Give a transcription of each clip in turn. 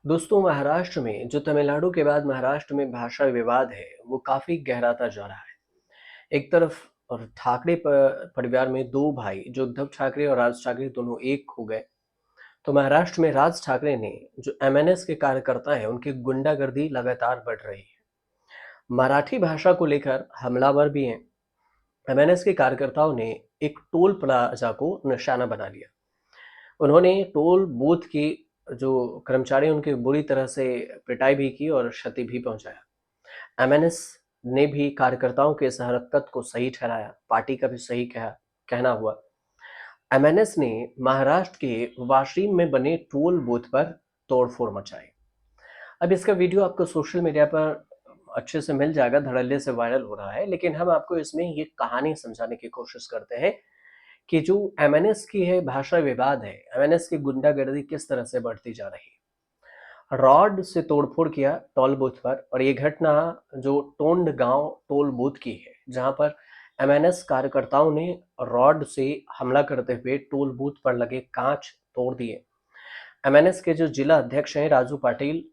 दोस्तों, महाराष्ट्र में जो तमिलनाडु के बाद महाराष्ट्र में भाषा विवाद है, वो काफ़ी गहराता जा रहा है। एक तरफ और ठाकरे परिवार में 2 भाई जो उद्धव ठाकरे और राज ठाकरे दोनों एक हो गए। तो महाराष्ट्र में राज ठाकरे ने जो एमएनएस के कार्यकर्ता हैं, उनकी गुंडागर्दी लगातार बढ़ रही है। मराठी भाषा को लेकर हमलावर भी हैं। एमएनएस के कार्यकर्ताओं ने एक टोल प्लाजा को निशाना बना लिया। उन्होंने टोल बूथ की जो कर्मचारी उनकी बुरी तरह से पिटाई भी की और क्षति भी पहुंचाया। एमएनएस ने भी कार्यकर्ताओं के इस हरकत को सही ठहराया, पार्टी का भी सही कहना हुआ। एमएनएस ने महाराष्ट्र के वाशिम में बने टोल बूथ पर तोड़फोड़ मचाई। अब इसका वीडियो आपको सोशल मीडिया पर अच्छे से मिल जाएगा, धड़ल्ले से वायरल हो रहा है, लेकिन हम आपको इसमें ये कहानी समझाने की कोशिश करते हैं कि जो एमएनएस की है भाषा विवाद है, एमएनएस की गुंडागर्दी किस तरह से बढ़ती जा रही है। रॉड से तोड़फोड़ किया टोल बूथ पर, और ये घटना जो टोंड गांव टोल बूथ की है, जहां पर एमएनएस कार्यकर्ताओं ने रॉड से हमला करते हुए टोल बूथ पर लगे कांच तोड़ दिए। एमएनएस के जो जिला अध्यक्ष हैं राजू पाटिल,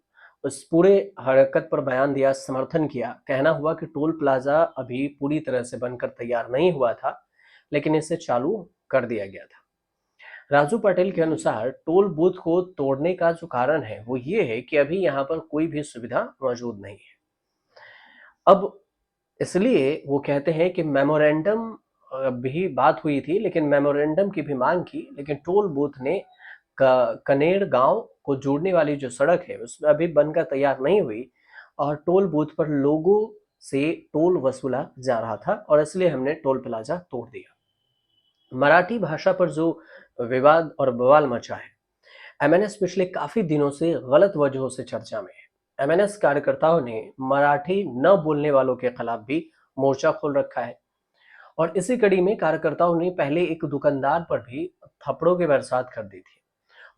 उस पूरे हरकत पर बयान दिया, समर्थन किया। कहना हुआ कि टोल प्लाजा अभी पूरी तरह से बनकर तैयार नहीं हुआ था, लेकिन इसे चालू कर दिया गया था। राजू पटेल के अनुसार टोल बूथ को तोड़ने का जो कारण है वो ये है कि अभी यहाँ पर कोई भी सुविधा मौजूद नहीं है। अब इसलिए वो कहते हैं कि मेमोरेंडम भी बात हुई थी, लेकिन मेमोरेंडम की भी मांग की, लेकिन टोल बूथ ने कनेर गांव को जोड़ने वाली जो सड़क है उसमें अभी बनकर तैयार नहीं हुई, और टोल बूथ पर लोगों से टोल वसूला जा रहा था, और इसलिए हमने टोल प्लाजा तोड़ दिया। मराठी भाषा पर जो विवाद और बवाल मचा है, एमएनएस पिछले काफी दिनों से गलत वजहों से चर्चा में है। एमएनएस कार्यकर्ताओं ने मराठी न बोलने वालों के खिलाफ भी मोर्चा खोल रखा है, और इसी कड़ी में कार्यकर्ताओं ने पहले एक दुकानदार पर भी थप्पड़ों की बरसात कर दी थी,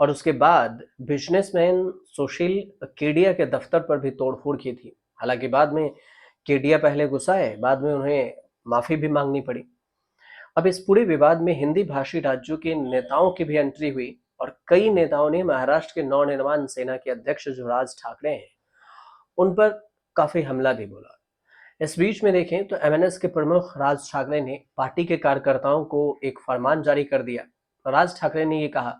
और उसके बाद बिजनेसमैन सुशील केडिया के दफ्तर पर भी तोड़फोड़ की थी। हालांकि बाद में केडिया पहले गुस्साए, बाद में उन्हें माफी भी मांगनी पड़ी। अब इस पूरे विवाद में हिंदी भाषी राज्यों के नेताओं की भी एंट्री हुई, और कई नेताओं ने महाराष्ट्र के नवनिर्माण सेना के अध्यक्ष जो राज ठाकरे हैं, उन पर काफी हमला भी बोला। इस बीच में देखें तो एमएनएस के प्रमुख राज ठाकरे ने पार्टी के कार्यकर्ताओं को एक फरमान जारी कर दिया। राज ठाकरे ने ये कहा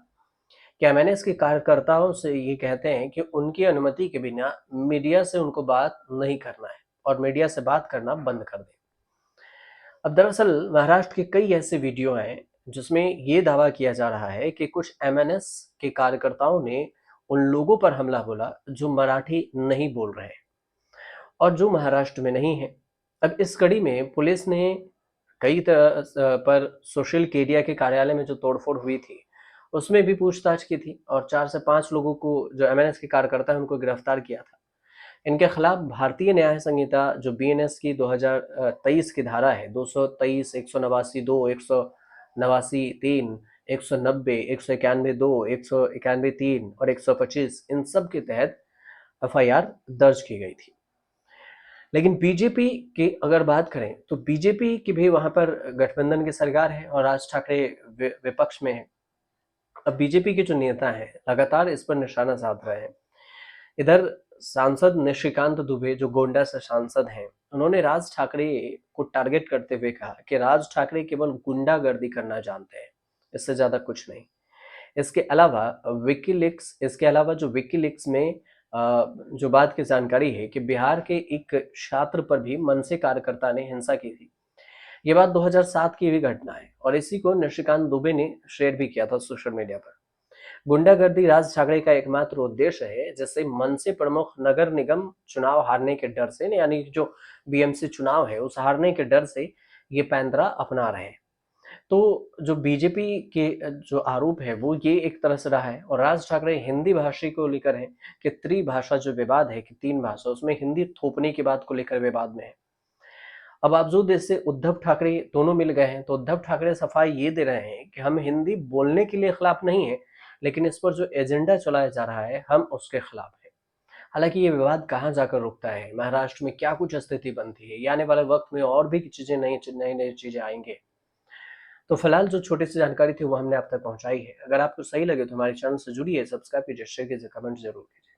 कि एमएनएस के कार्यकर्ताओं से ये कहते हैं कि उनकी अनुमति के बिना मीडिया से उनको बात नहीं करना है, और मीडिया से बात करना बंद कर दें। अब दरअसल महाराष्ट्र के कई ऐसे वीडियो हैं जिसमें ये दावा किया जा रहा है कि कुछ एमएनएस के कार्यकर्ताओं ने उन लोगों पर हमला बोला जो मराठी नहीं बोल रहे हैं और जो महाराष्ट्र में नहीं है। अब इस कड़ी में पुलिस ने कई तरह पर सोशल मीडिया के कार्यालय में जो तोड़फोड़ हुई थी, उसमें भी पूछताछ की थी, और 4 से 5 लोगों को जो एमएनएस के कार्यकर्ता हैं उनको गिरफ्तार किया था। इनके खिलाफ भारतीय न्याय संहिता जो बीएनएस की 2023 की धारा है, 223, 189(2), 189(3), 190, 191(2), 191(3) और 125, इन सब के तहत एफआईआर दर्ज की गई थी। लेकिन बीजेपी की अगर बात करें तो बीजेपी की भी वहां पर गठबंधन की सरकार है, और राज ठाकरे विपक्ष में है। अब बीजेपी के जो नेता हैं लगातार इस पर निशाना साध रहे हैं। इधर सांसद निशिकांत दुबे जो गोंडा से सांसद हैं, उन्होंने राज ठाकरे को टारगेट करते हुए कहा कि राज ठाकरे केवल गुंडागर्दी करना जानते हैं, इससे ज्यादा कुछ नहीं। इसके अलावा जो विकीलीक्स में जो बात की जानकारी है कि बिहार के एक छात्र पर भी मनसे कार्यकर्ता ने हिंसा की थी। ये बात 2007 की भी घटना है, और इसी को निशिकांत दुबे ने शेयर भी किया था सोशल मीडिया पर। गुंडागर्दी राज ठाकरे का एकमात्र उद्देश्य है, जिससे मनसे प्रमुख नगर निगम चुनाव हारने के डर से, यानी जो बीएमसी चुनाव है उस हारने के डर से ये पैंतरा अपना रहे हैं। तो जो बीजेपी के जो आरोप है वो ये एक तरह से रहा है, और राज ठाकरे हिंदी भाषी को लेकर है कि त्रिभाषा जो विवाद है कि 3 भाषा, उसमें हिंदी थोपने की बात को लेकर विवाद में है। अब बावजूद इससे उद्धव ठाकरे दोनों मिल गए हैं, तो उद्धव ठाकरे सफाई ये दे रहे हैं कि हम हिंदी बोलने के लिए खिलाफ नहीं है, लेकिन इस पर जो एजेंडा चलाया जा रहा है हम उसके खिलाफ है। हालांकि ये विवाद कहाँ जाकर रुकता है, महाराष्ट्र में क्या कुछ स्थिति बनती है, ये आने वाले वक्त में और भी चीजें नई नई नई चीजें आएंगे। तो फिलहाल जो छोटी सी जानकारी थी वो हमने आप तक पहुंचाई है। अगर आपको सही लगे तो हमारे चैनल से जुड़िए, सब्सक्राइब कीजिए, शेयर कीजिए, कमेंट जरूर कीजिए।